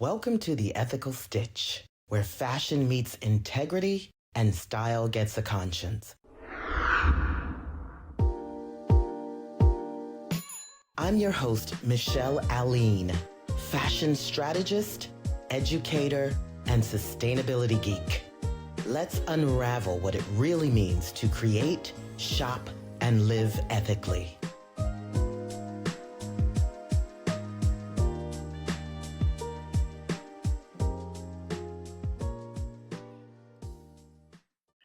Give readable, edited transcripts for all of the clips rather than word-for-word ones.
Welcome to The Ethical Stitch, where fashion meets integrity and style gets a conscience. I'm your host, Michelle Alleyne, fashion strategist, educator, and sustainability geek. Let's unravel what it really means to create, shop, and live ethically.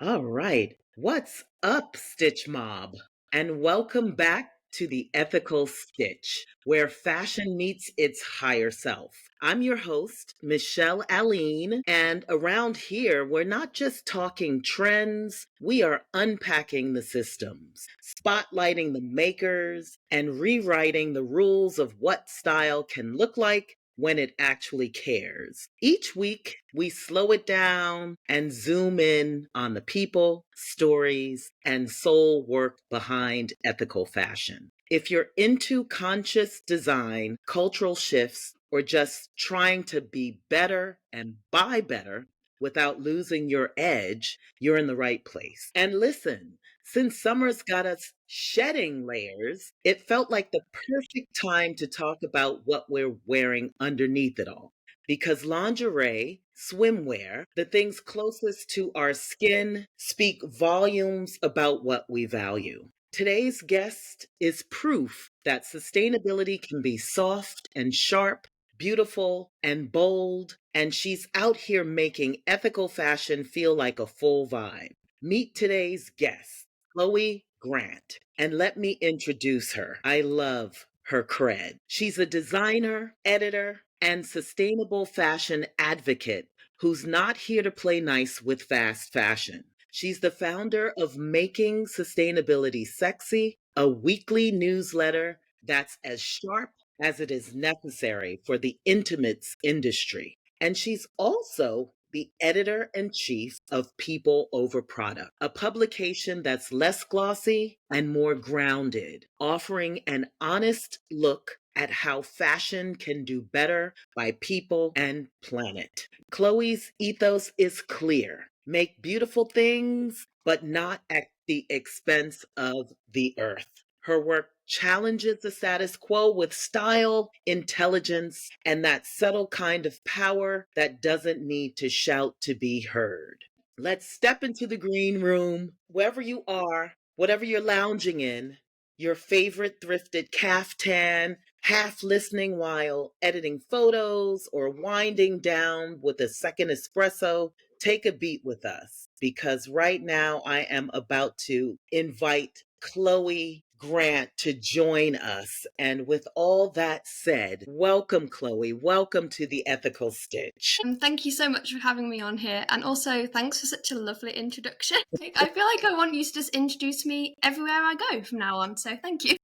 All right. What's up, Stitch Mob? And welcome back to The Ethical Stitch, where fashion meets its higher self. I'm your host, Michelle Alleyne, and around here, we're not just talking trends, we are unpacking the systems, spotlighting the makers, and rewriting the rules of what style can look like when it actually cares. Each week, we slow it down and zoom in on the people, stories, and soul work behind ethical fashion. If you're into conscious design, cultural shifts, or just trying to be better and buy better without losing your edge, you're in the right place. And listen, since summer's got us shedding layers, it felt like the perfect time to talk about what we're wearing underneath it all. Because lingerie, swimwear, the things closest to our skin, speak volumes about what we value. Today's guest is proof that sustainability can be soft and sharp, beautiful and bold, and she's out here making ethical fashion feel like a full vibe. Meet today's guest, Chloe Grant. And let me introduce her. I love her cred. She's a designer, editor, and sustainable fashion advocate who's not here to play nice with fast fashion. She's the founder of Making Sustainability Sexy, a weekly newsletter that's as sharp as it is necessary for the intimates industry. And she's also the editor-in-chief of People Over Product, a publication that's less glossy and more grounded, offering an honest look at how fashion can do better by people and planet. Chloe's ethos is clear. Make beautiful things, but not at the expense of the earth. Her work challenges the status quo with style, intelligence, and that subtle kind of power that doesn't need to shout to be heard. Let's step into the green room, wherever you are, whatever you're lounging in, your favorite thrifted caftan, half listening while editing photos or winding down with a second espresso. Take a beat with us because right now I am about to invite Chloe Grant to join us. And with all that said, welcome, Chloe. Welcome to The Ethical Stitch. Thank you so much for having me on here. And also, thanks for such a lovely introduction. I feel like I want you to just introduce me everywhere I go from now on. So thank you.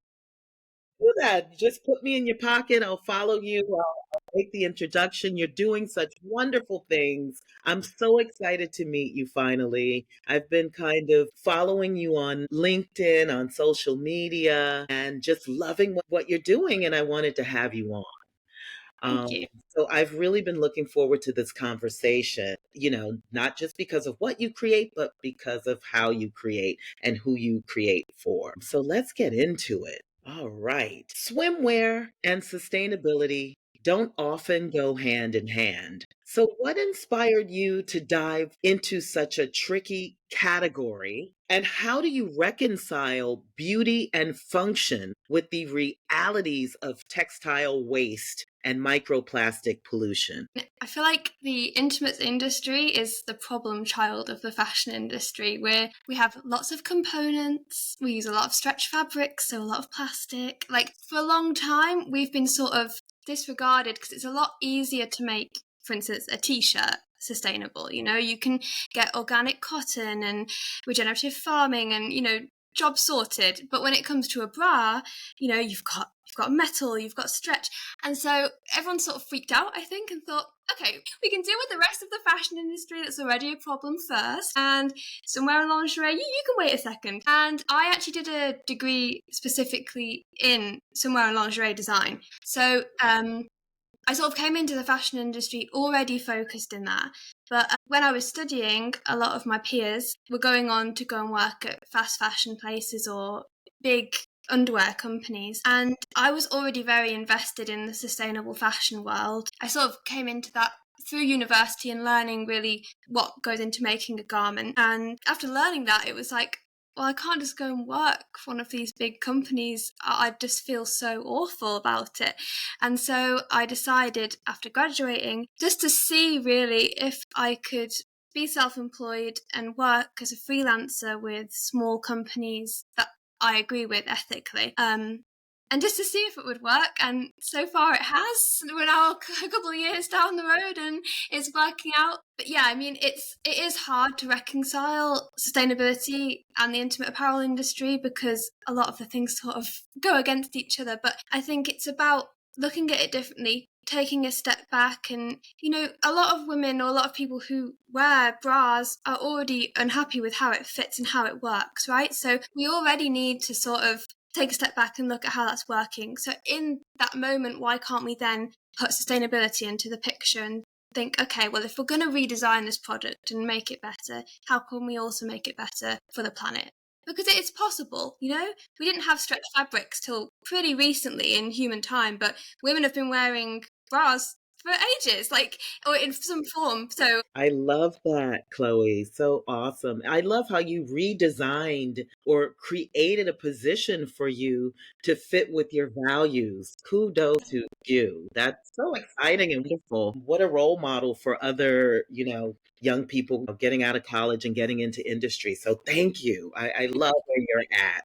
Do that. Just put me in your pocket. I'll follow you. I'll make the introduction. You're doing such wonderful things. I'm so excited to meet you finally. I've been kind of following you on LinkedIn, on social media, and just loving what you're doing. And I wanted to have you on. Thank you. So I've really been looking forward to this conversation, not just because of what you create, but because of how you create and who you create for. So let's get into it. All right. Swimwear and sustainability don't often go hand in hand. So, what inspired you to dive into such a tricky category? And how do you reconcile beauty and function with the realities of textile waste and microplastic pollution? I feel like the intimates industry is the problem child of the fashion industry, where we have lots of components, we use a lot of stretch fabrics, so a lot of plastic. Like, for a long time, we've been sort of disregarded because it's a lot easier to make, for instance, a t-shirt sustainable. You can get organic cotton and regenerative farming and, job sorted. But when it comes to a bra, you've got metal, you've got stretch. And so everyone sort of freaked out, I think, and thought, okay, we can deal with the rest of the fashion industry that's already a problem first. And swimwear and lingerie, you can wait a second. And I actually did a degree specifically in swimwear and lingerie design. So I sort of came into the fashion industry already focused in that. But when I was studying, a lot of my peers were going on to go and work at fast fashion places or big underwear companies. And I was already very invested in the sustainable fashion world. I sort of came into that through university and learning really what goes into making a garment. And after learning that, it was like, well, I can't just go and work for one of these big companies. I just feel so awful about it. And so I decided after graduating just to see really if I could be self-employed and work as a freelancer with small companies that I agree with ethically. And just to see if it would work. And so far it has. We're now a couple of years down the road and it's working out. But yeah, I mean, it is hard to reconcile sustainability and the intimate apparel industry because a lot of the things sort of go against each other. But I think it's about looking at it differently, taking a step back. And, you know, a lot of women or a lot of people who wear bras are already unhappy with how it fits and how it works, right? So we already need to sort of take a step back and look at how that's working. So in that moment, why can't we then put sustainability into the picture and think, okay, well, if we're going to redesign this product and make it better, how can we also make it better for the planet? Because it is possible, you know? We didn't have stretch fabrics till pretty recently in human time, but women have been wearing bras for ages, like, or in some form. So I love that, Chloe. So awesome. I love how you redesigned or created a position for you to fit with your values. Kudos to you. That's so exciting and wonderful. What a role model for other, young people getting out of college and getting into industry. So thank you. I love where you're at.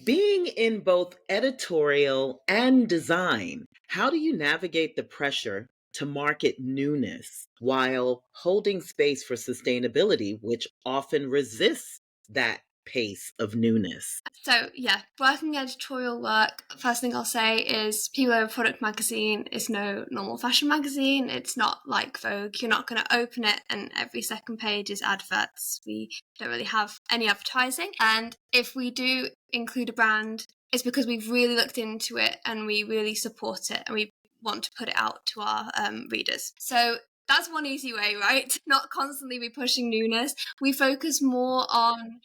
Being in both editorial and design, how do you navigate the pressure to market newness while holding space for sustainability, which often resists that pace of newness? So yeah, working editorial work, first thing I'll say is People Over Product magazine is no normal fashion magazine. It's not like Vogue. You're not going to open it and every second page is adverts. We don't really have any advertising. And if we do include a brand, it's because we've really looked into it and we really support it and we want to put it out to our readers. So that's one easy way, right? Not constantly be pushing newness. We focus more on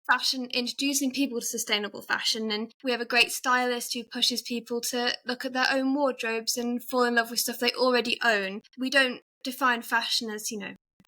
fashion, introducing people to sustainable fashion, and we have a great stylist who pushes people to look at their own wardrobes and fall in love with stuff they already own. We don't define fashion as,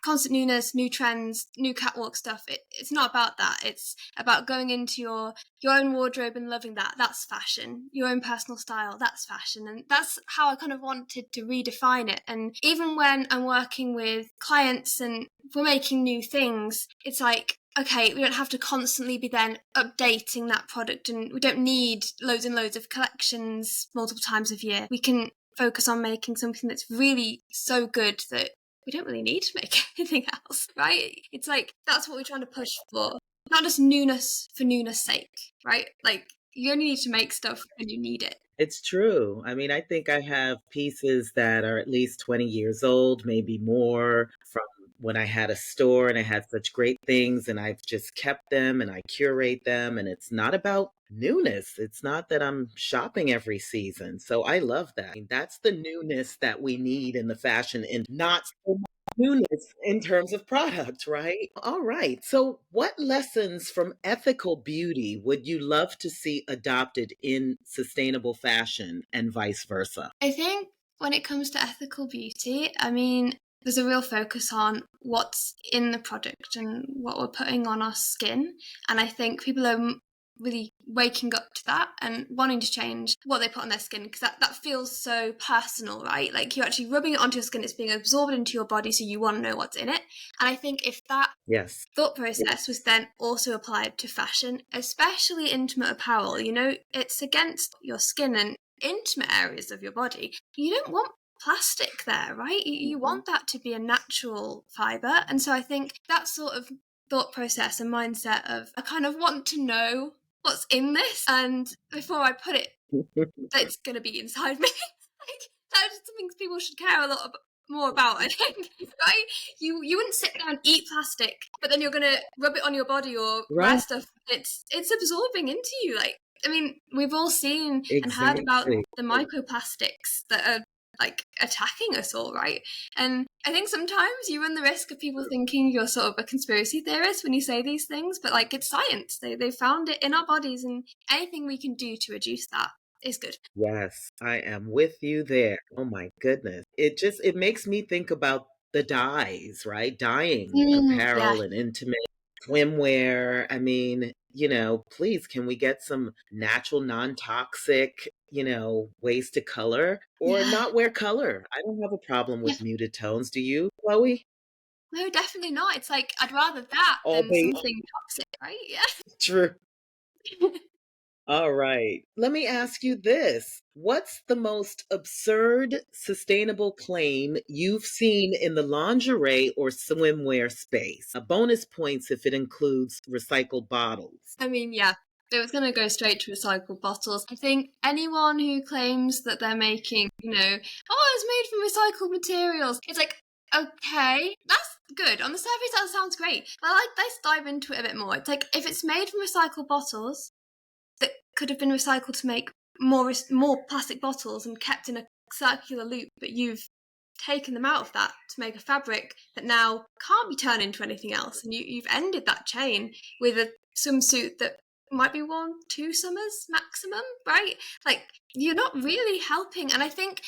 constant newness, new trends, new catwalk stuff. It's not about that. It's about going into your own wardrobe and loving that. That's fashion. Your own personal style, that's fashion. And that's how I kind of wanted to redefine it. And even when I'm working with clients and we're making new things, it's like, okay, we don't have to constantly be then updating that product and we don't need loads and loads of collections multiple times a year. We can focus on making something that's really so good that we don't really need to make anything else, right? It's like, that's what we're trying to push for. Not just newness for newness sake, right? Like, you only need to make stuff when you need it. It's true. I mean, I think I have pieces that are at least 20 years old, maybe more, from when I had a store and I had such great things and I've just kept them and I curate them. And it's not about newness. It's not that I'm shopping every season. So I love that. I mean, that's the newness that we need in the fashion and not so much newness in terms of product, right? All right. So, what lessons from ethical beauty would you love to see adopted in sustainable fashion and vice versa? I think when it comes to ethical beauty, I mean, there's a real focus on what's in the product and what we're putting on our skin. And I think people are really waking up to that and wanting to change what they put on their skin because that feels so personal, right? Like you're actually rubbing it onto your skin, it's being absorbed into your body, so you want to know what's in it. And I think if that Yes. thought process was then also applied to fashion, especially intimate apparel, it's against your skin and intimate areas of your body. You don't want plastic there, right? You want that to be a natural fiber. And so I think that sort of thought process and mindset of I kind of want to know what's in this, and before I put it, it's going to be inside me. Like, that's something people should care a lot more about, I think, right? You wouldn't sit down and eat plastic, but then you're going to rub it on your body or wear Right. stuff. It's absorbing into you. Like, I mean, we've all seen and heard about Exactly. the microplastics that are like attacking us all, right? And I think sometimes you run the risk of people thinking you're sort of a conspiracy theorist when you say these things, but like it's science. They found it in our bodies, and anything we can do to reduce that is good. Yes, I am with you there. Oh my goodness. It makes me think about the dyes, right? Dyeing Yeah. apparel and intimate swimwear. I mean, please, can we get some natural, non-toxic, ways to color or Yeah. not wear color? I don't have a problem Yeah. with muted tones. Do you, Chloe? No, definitely not. It's like I'd rather that All than based. something toxic, right? True. Yeah. All right. Let me ask you this. What's the most absurd sustainable claim you've seen in the lingerie or swimwear space? A bonus points if it includes recycled bottles. I mean, yeah, it was going to go straight to recycled bottles. I think anyone who claims that they're making, oh, it's made from recycled materials, it's like, okay, that's good. On the surface, that sounds great. But let's dive into it a bit more. It's like, if it's made from recycled bottles that could have been recycled to make more plastic bottles and kept in a circular loop, but you've taken them out of that to make a fabric that now can't be turned into anything else, and you've ended that chain with a swimsuit that might be worn 2 summers maximum, right? Like, you're not really helping. And I think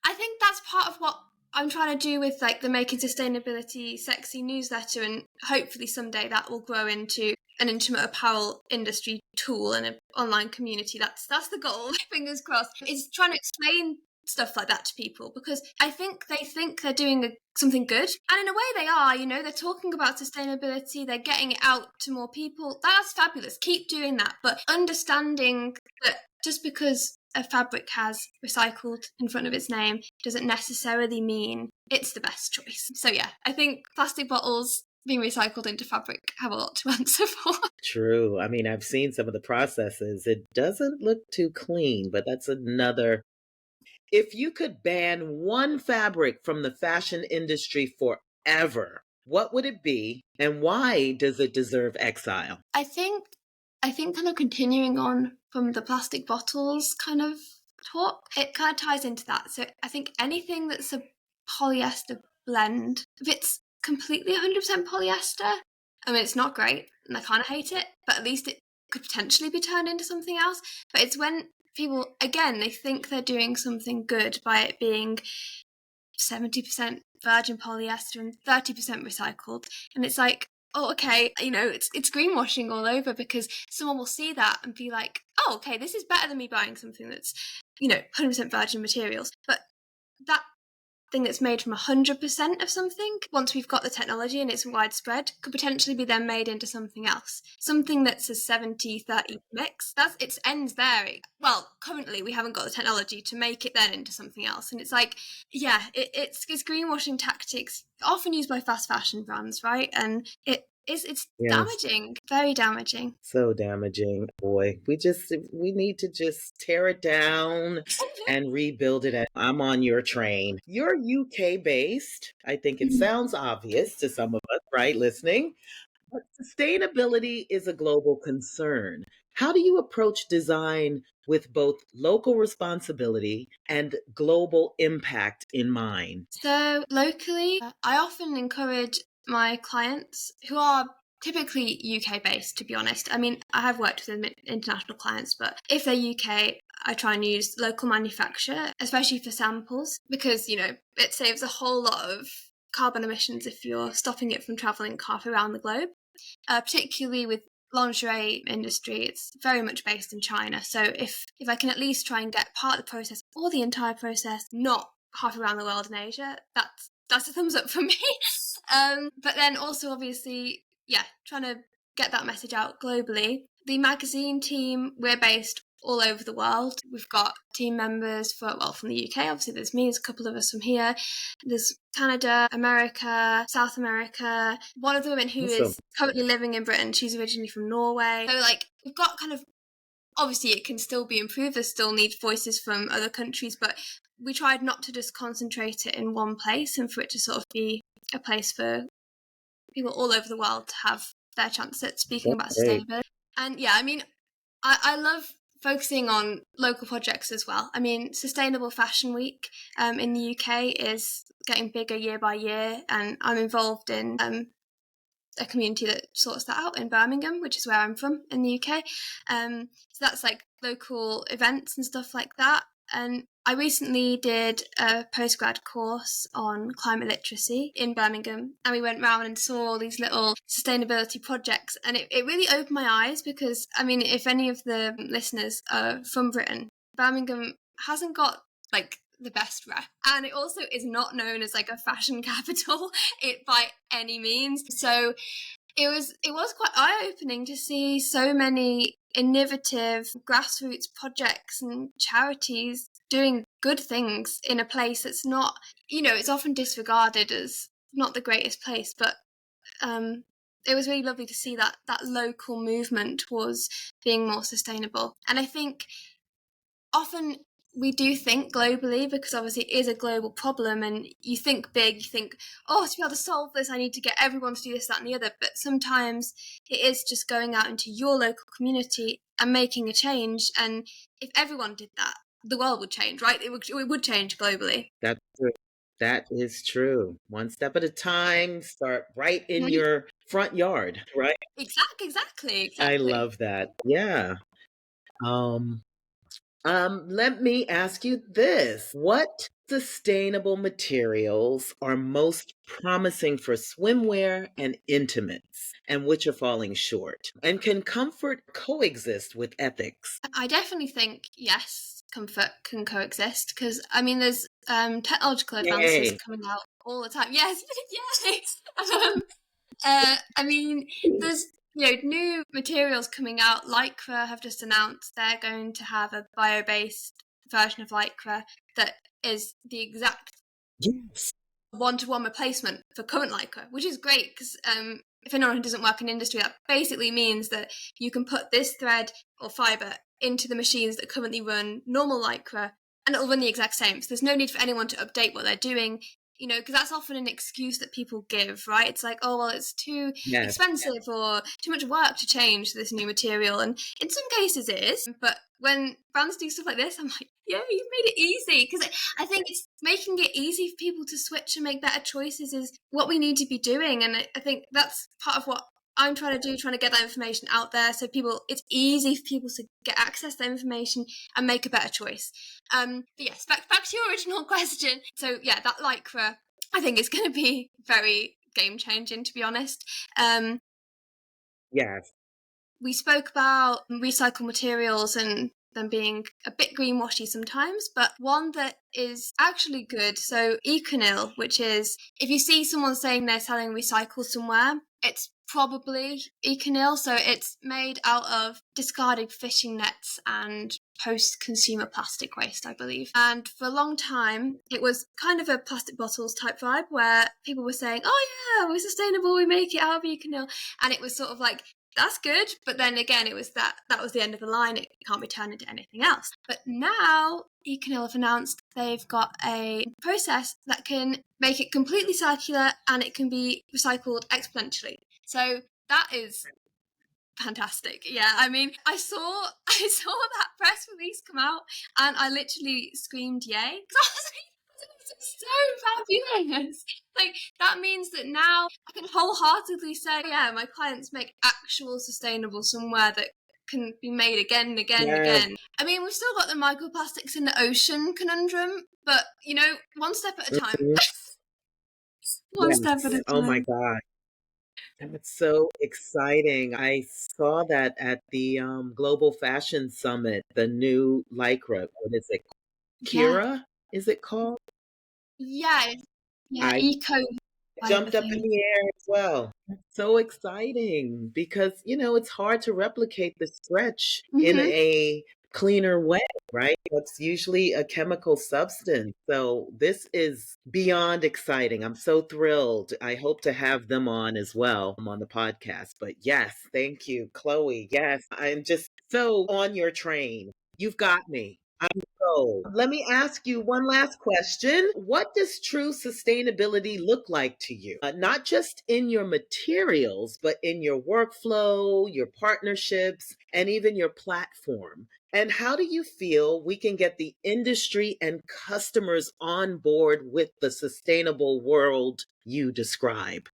that's part of what I'm trying to do with like the Making Sustainability Sexy newsletter, and hopefully someday that will grow into an intimate apparel industry tool and an online community. That's the goal. Fingers crossed. Is trying to explain stuff like that to people, because I think they think they're doing something good, and in a way they are. They're talking about sustainability, they're getting it out to more people. That's fabulous, keep doing that, but understanding that just because a fabric has recycled in front of its name doesn't necessarily mean it's the best choice. So yeah, I think plastic bottles being recycled into fabric have a lot to answer for. True. I mean, I've seen some of the processes. It doesn't look too clean, but that's another. If you could ban one fabric from the fashion industry forever, what would it be and why does it deserve exile? I think kind of continuing on from the plastic bottles kind of talk, it kind of ties into that. So I think anything that's a polyester blend, if it's completely 100% polyester, I mean, it's not great and I kind of hate it, but at least it could potentially be turned into something else. But it's when people, again, they think they're doing something good by it being 70% virgin polyester and 30% recycled. And it's like, oh, okay, it's greenwashing all over, because someone will see that and be like, oh, okay, this is better than me buying something that's, 100% virgin materials. But that thing that's made from 100% of something, once we've got the technology and it's widespread, could potentially be then made into something else. Something that's a 70-30 mix, it ends there. Well, currently we haven't got the technology to make it then into something else. And it's like, yeah, it's greenwashing tactics often used by fast fashion brands, right? And it's Yes. damaging, very damaging. So damaging. Boy, we need to just tear it down and rebuild it. I'm on your train. You're UK based. I think it sounds obvious to some of us, right, listening. But sustainability is a global concern. How do you approach design with both local responsibility and global impact in mind? So locally, I often encourage my clients who are typically UK based, to be honest. I mean, I have worked with international clients, but if they're UK, I try and use local manufacture, especially for samples, because, it saves a whole lot of carbon emissions if you're stopping it from traveling half around the globe. Particularly with lingerie industry, it's very much based in China. So if I can at least try and get part of the process or the entire process, not half around the world in Asia, that's a thumbs up for me. But then also obviously, yeah, trying to get that message out globally. The magazine team, we're based all over the world. We've got team members from the UK, obviously there's me, there's a couple of us from here. There's Canada, America, South America. One of the women who Awesome. is currently living in Britain, she's originally from Norway. So we've got kind of, obviously it can still be improved, there still need voices from other countries, but we tried not to just concentrate it in one place and for it to sort of be a place for people all over the world to have their chance at speaking about Great. sustainability. And yeah, I mean, I love focusing on local projects as well. I mean, Sustainable Fashion Week in the UK is getting bigger year by year, and I'm involved in a community that sorts that out in Birmingham, which is where I'm from in the UK. So that's like local events and stuff like that. And I recently did a postgrad course on climate literacy in Birmingham, and we went round and saw all these little sustainability projects, and it really opened my eyes because, I mean, if any of the listeners are from Britain, Birmingham hasn't got like the best rep, and it also is not known as like a fashion capital it by any means. So it was quite eye-opening to see so many innovative grassroots projects and charities doing good things in a place that's not, it's often disregarded as not the greatest place, but it was really lovely to see that local movement towards being more sustainable. And I think often we do think globally because obviously it is a global problem, and you think big, you think, to be able to solve this, I need to get everyone to do this, that, and the other. But sometimes it is just going out into your local community and making a change. And if everyone did that, the world would change, right? It would change globally. That's true. That is true. One step at a time, start right in your front yard, right? Exactly. I love that. Yeah. Let me ask you this. What sustainable materials are most promising for swimwear and intimates, and which are falling short? And can comfort coexist with ethics? I definitely think, yes, comfort can coexist because, I mean, there's technological advances Yay. coming out all the time. Yes, yay! I mean, there's new materials coming out. Lycra have just announced they're going to have a bio-based version of Lycra that is the exact Yes. one-to-one replacement for current Lycra, which is great because if anyone who doesn't work in industry, that basically means that you can put this thread or fibre into the machines that currently run normal Lycra, and it'll run the exact same. So there's no need for anyone to update what they're doing, because that's often an excuse that people give, right? It's like, oh, well, it's too expensive or too much work to change this new material. And in some cases it is. But when brands do stuff like this, I'm like, yeah, you've made it easy. Because I think it's making it easy for people to switch and make better choices is what we need to be doing. And I think that's part of what I'm trying to do, trying to get that information out there so it's easy for people to get access to that information and make a better choice. But yes, back to your original question. So yeah, that Lycra, I think is going to be very game changing, to be honest. Yes. We spoke about recycled materials and them being a bit greenwashy sometimes, but one that is actually good. So Econil, which is, if you see someone saying they're selling recycled somewhere, it's probably Econil. So it's made out of discarded fishing nets and post-consumer plastic waste, I believe. And for a long time, it was kind of a plastic bottles type vibe where people were saying, oh yeah, we're sustainable, we make it out of Econil. And it was sort of like, that's good, but then again, it was that was the end of the line. It can't be turned into anything else. But now Econil have announced they've got a process that can make it completely circular and it can be recycled exponentially. So that is fantastic. Yeah, I mean, I saw that press release come out and I literally screamed yay. I was like, so fabulous. Like, that means that now I can wholeheartedly say, yeah, my clients make actual sustainable somewhere that can be made again and again and again. I mean, we've still got the microplastics in the ocean conundrum, but one step at a time. One step at a time. Oh my God. That's so exciting. I saw that at the Global Fashion Summit, the new Lycra. What is it? Kira, is it called? Yeah, I eco jumped up in the air as well. That's so exciting because, it's hard to replicate the stretch in a cleaner way, right? It's usually a chemical substance. So this is beyond exciting. I'm so thrilled. I hope to have them on as well on the podcast. But yes, thank you, Chloe. Yes, I'm just so on your train. You've got me. I'm sold. Let me ask you one last question. What does true sustainability look like to you? Not just in your materials, but in your workflow, your partnerships, and even your platform. And how do you feel we can get the industry and customers on board with the sustainable world you describe?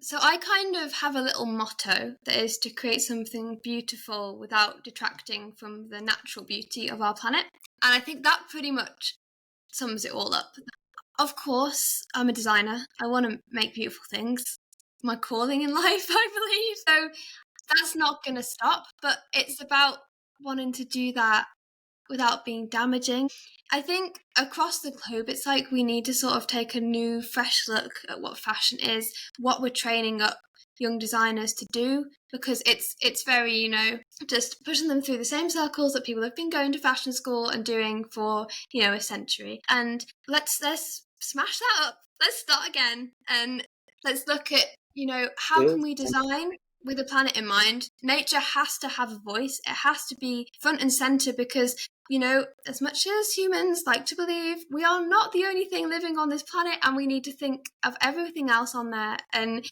So I kind of have a little motto that is to create something beautiful without detracting from the natural beauty of our planet. And I think that pretty much sums it all up. Of course, I'm a designer. I want to make beautiful things. My calling in life, I believe. So that's not going to stop, but it's about wanting to do that without being damaging. I think across the globe, it's like we need to sort of take a new, fresh look at what fashion is, what we're training up young designers to do, because it's very, just pushing them through the same circles that people have been going to fashion school and doing for, a century. And let's smash that up. Let's start again and let's look at, how can we design with the planet in mind? Nature has to have a voice. It has to be front and center because as much as humans like to believe, we are not the only thing living on this planet, and we need to think of everything else on there and,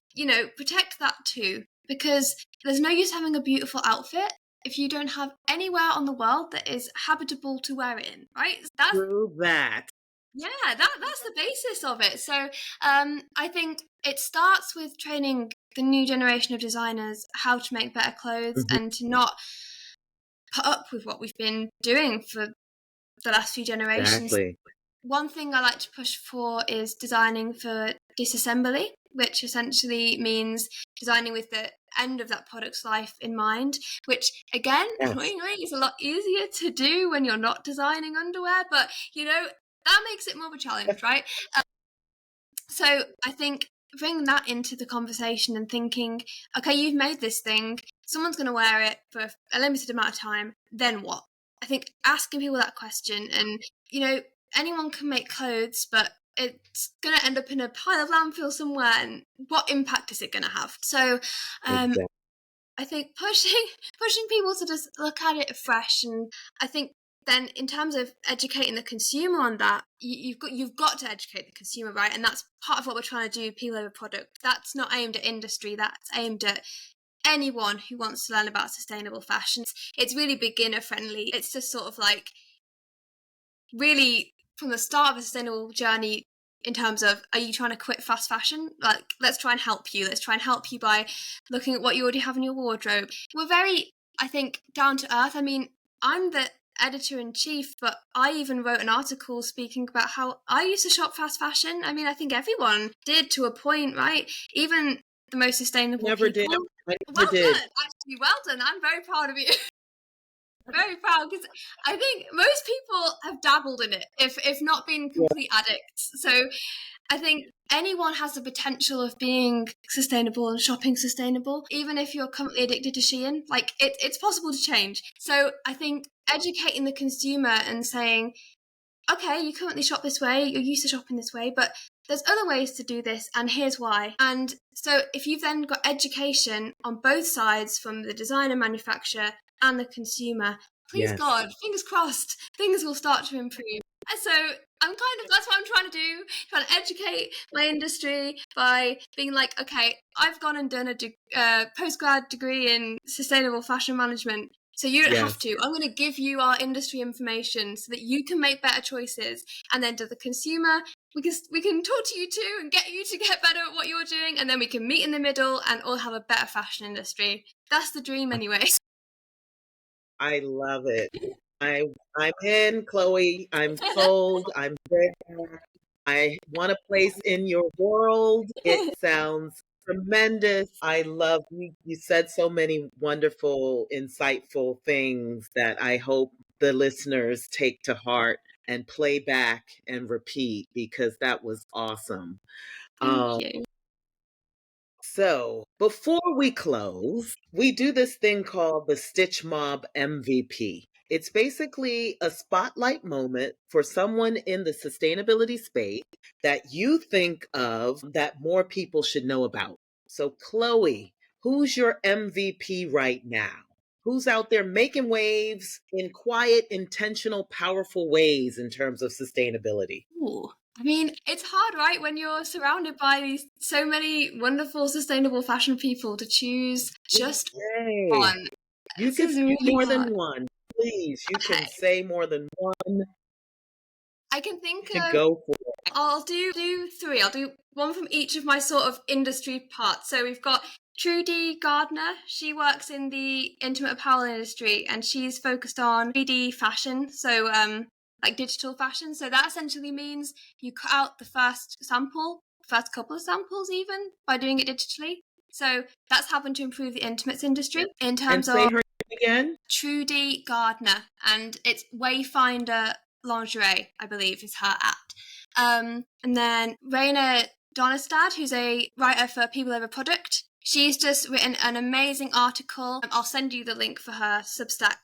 protect that too. Because there's no use having a beautiful outfit if you don't have anywhere on the world that is habitable to wear it in, right? Through that. Yeah, that's the basis of it. So I think it starts with training the new generation of designers how to make better clothes and to not put up with what we've been doing for the last few generations. Exactly. One thing I like to push for is designing for disassembly, which essentially means designing with the end of that product's life in mind, which again, annoyingly, is a lot easier to do when you're not designing underwear, but that makes it more of a challenge, right? So I think bringing that into the conversation and thinking, okay, you've made this thing, someone's going to wear it for a limited amount of time, then what? I think asking people that question, and anyone can make clothes, but it's going to end up in a pile of landfill somewhere, and what impact is it going to have? So Exactly. I think pushing people to just look at it afresh, and I think then in terms of educating the consumer on that, you've got to educate the consumer, right? And that's part of what we're trying to do, people over product. That's not aimed at industry, that's aimed at anyone who wants to learn about sustainable fashion. It's really beginner friendly. It's just sort of like really from the start of a sustainable journey in terms of, are you trying to quit fast fashion? Like, let's try and help you. Let's try and help you by looking at what you already have in your wardrobe. We're very, I think, down to earth. I mean, I'm the editor-in-chief, but I even wrote an article speaking about how I used to shop fast fashion. I mean, I think everyone did to a point, right? Even the most sustainable Never people. did. I Well never did. done, actually, well done. I'm very proud of you. Very proud, because I think most people have dabbled in it, if not been complete addicts. So I think anyone has the potential of being sustainable and shopping sustainable, even if you're currently addicted to Shein. Like, it's possible to change. So I think educating the consumer and saying, okay, you currently shop this way, you're used to shopping this way, but there's other ways to do this, and here's why. And so if you've then got education on both sides, from the designer, manufacturer, and the consumer, please God, fingers crossed, things will start to improve. And so that's what I'm trying to do, trying to educate my industry by being like, okay, I've gone and done a postgrad degree in sustainable fashion management. So you don't have to. I'm going to give you our industry information so that you can make better choices. And then to the consumer, we can talk to you too and get you to get better at what you're doing. And then we can meet in the middle and all have a better fashion industry. That's the dream anyway. I love it. I'm in, Chloe. I'm sold. I'm there. I want a place in your world. It sounds tremendous. I love you. You said so many wonderful, insightful things that I hope the listeners take to heart and play back and repeat, because that was awesome. Thank you. So before we close, we do this thing called the Stitch Mob MVP. It's basically a spotlight moment for someone in the sustainability space that you think of that more people should know about. So, Chloe, who's your MVP right now? Who's out there making waves in quiet, intentional, powerful ways in terms of sustainability? Ooh. I mean, it's hard, right, when you're surrounded by so many wonderful, sustainable fashion people to choose just Yay. one. You This can is pick really more hard. than one. please. You can Okay. say more than one. I can think of. Go for it. I'll do three. I'll do one from each of my sort of industry parts. So we've got Trudy Gardner. She works in the intimate apparel industry, and she's focused on 3D fashion. So like digital fashion. So that essentially means you cut out the first couple of samples even, by doing it digitally. So that's happened to improve the intimates industry in terms And say of her name again. Trudy Gardner, and it's Wayfinder Lingerie, I believe, is her at. And then Raina Donestad, who's a writer for People Over Product. She's just written an amazing article. I'll send you the link for her Substack.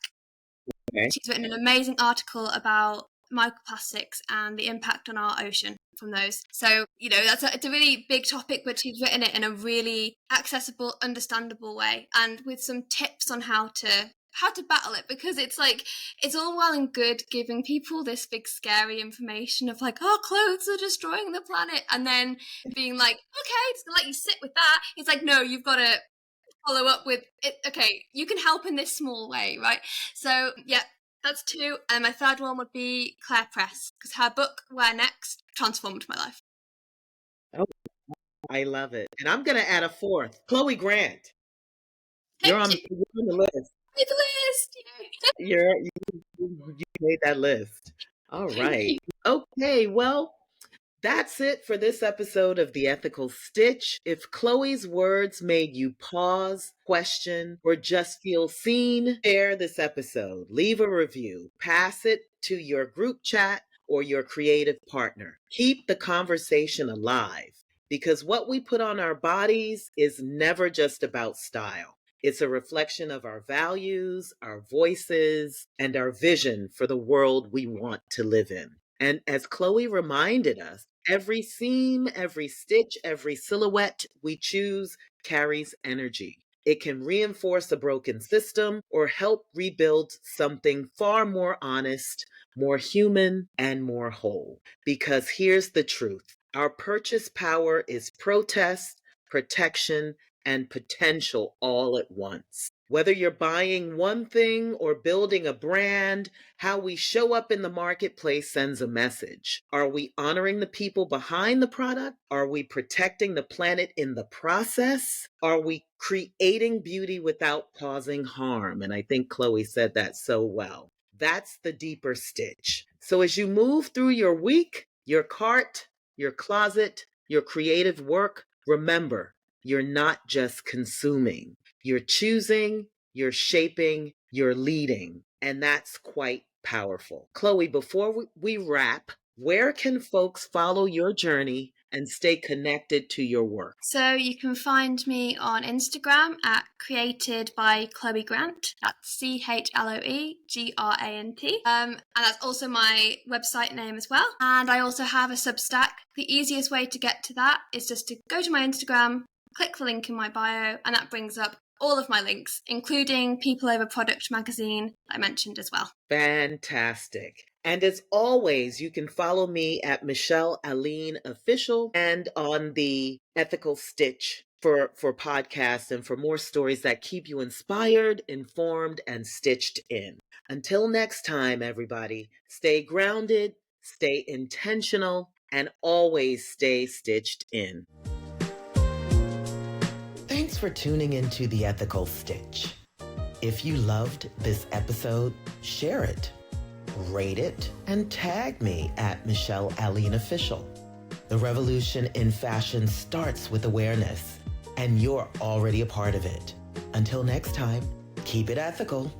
Okay. She's written an amazing article about microplastics and the impact on our ocean from those. So, it's a really big topic, but she's written it in a really accessible, understandable way, and with some tips on how to battle it, because it's like, it's all well and good giving people this big scary information of like, oh, clothes are destroying the planet, and then being like, okay, just gonna let you sit with that. It's like, no, you've got to follow up with it. Okay, you can help in this small way, right? So yeah, that's two. And my third one would be Claire Press, because her book Where Next transformed my life. Oh, I love it. And I'm going to add a fourth. Chloe Grant. You're on the list. Made the list. You made that list. All right. Okay, well, that's it for this episode of The Ethical Stitch. If Chloe's words made you pause, question, or just feel seen, share this episode. Leave a review. Pass it to your group chat or your creative partner. Keep the conversation alive, because what we put on our bodies is never just about style. It's a reflection of our values, our voices, and our vision for the world we want to live in. And as Chloe reminded us, every seam, every stitch, every silhouette we choose carries energy. It can reinforce a broken system or help rebuild something far more honest, more human, and more whole. Because here's the truth. Our purchase power is protest, protection, and potential all at once. Whether you're buying one thing or building a brand, how we show up in the marketplace sends a message. Are we honoring the people behind the product? Are we protecting the planet in the process? Are we creating beauty without causing harm? And I think Chloe said that so well. That's the deeper stitch. So as you move through your week, your cart, your closet, your creative work, remember, you're not just consuming. You're choosing, you're shaping, you're leading. And that's quite powerful. Chloe, before we wrap, where can folks follow your journey and stay connected to your work? So you can find me on Instagram at Created by Chloe Grant. That's CHLOEGRANT. And that's also my website name as well. And I also have a Substack. The easiest way to get to that is just to go to my Instagram, click the link in my bio, and that brings up all of my links, including People Over Product magazine I mentioned as well. Fantastic. And as always, you can follow me at Michelle Alleyne Official and on the Ethical Stitch for podcasts and for more stories that keep you inspired, informed, and stitched in. Until next time, everybody, stay grounded, stay intentional, and always stay stitched in. Thanks for tuning into The Ethical Stitch. If you loved this episode, share it, rate it, and tag me at Michelle Alleyne Official. The revolution in fashion starts with awareness, and you're already a part of it. Until next time, keep it ethical.